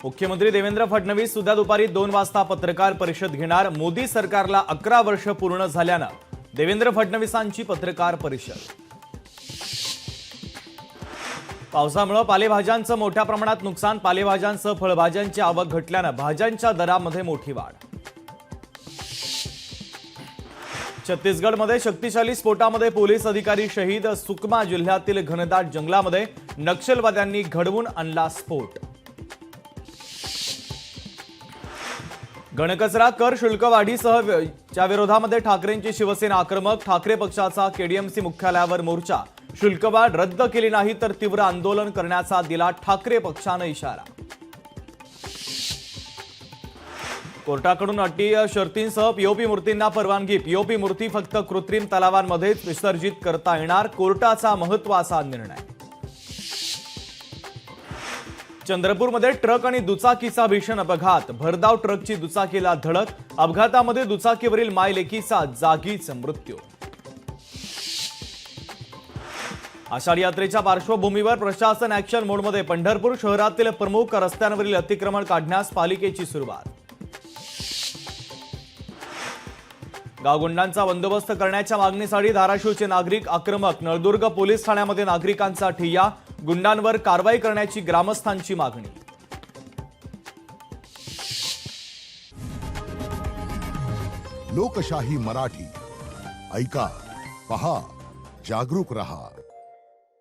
मुख्यमंत्री देवेंद्र फडणवीस उद्या दुपारी 2 वाजता पत्रकार परिषद घेणार। मोदी सरकारला 11 वर्ष पूर्ण झाल्यानं देवेंद्र फडणवीसांची पत्रकार परिषद। पावसामुळे पालेभाज्यांचं मोठ्या प्रमाणात नुकसान। पालेभाज्यांसह फळभाज्यांची आवक घटल्यानं भाज्यांच्या दरामध्ये मोठी वाढ। छत्तीसगडमध्ये शक्तिशाली स्फोटामध्ये पोलीस अधिकारी शहीद। सुकमा जिल्ह्यातील घनदाट जंगलामध्ये नक्षलवाद्यांनी घडवून आणला स्फोट। गणकचरा कर शुल्क वाढीसह च्या विरोधामध्ये ठाकरेंची शिवसेना आक्रमक। ठाकरे पक्षाचा केडीएमसी मुख्यालयावर मोर्चा। शुल्कवाढ रद्द केली नाही तर तीव्र आंदोलन करण्याचा दिला ठाकरे पक्षानं इशारा। कोर्टाकडून अटी शर्तींसह पीओपी मूर्तींना परवानगी। पीओपी मूर्ती फक्त कृत्रिम तलावांमध्येच विसर्जित करता येणार। कोर्टाचा महत्त्वाचा निर्णय। चंद्रपूरमध्ये ट्रक आणि दुचाकीचा भीषण अपघात। भरधाव ट्रकची दुचाकीला धडक। अपघातामध्ये दुचाकीवरील मायलेकीचा जागीच मृत्यू। आषाढी यात्रेच्या पार्श्वभूमीवर प्रशासन ऍक्शन मोडमध्ये। पंढरपूर शहरातील प्रमुख रस्त्यांवरील अतिक्रमण काढण्यास पालिकेची सुरुवात। गावगुंडांचा बंदोबस्त करण्याच्या मागणीसाठी धाराशिवचे नागरिक आक्रमक। नळदुर्ग पोलीस ठाण्यामध्ये नागरिकांचा ठिय्या। गुंडांवर कारवाई करण्याची ग्रामस्थांची मागणी। लोकशाही मराठी ऐका, पहा, जागरूक रहा।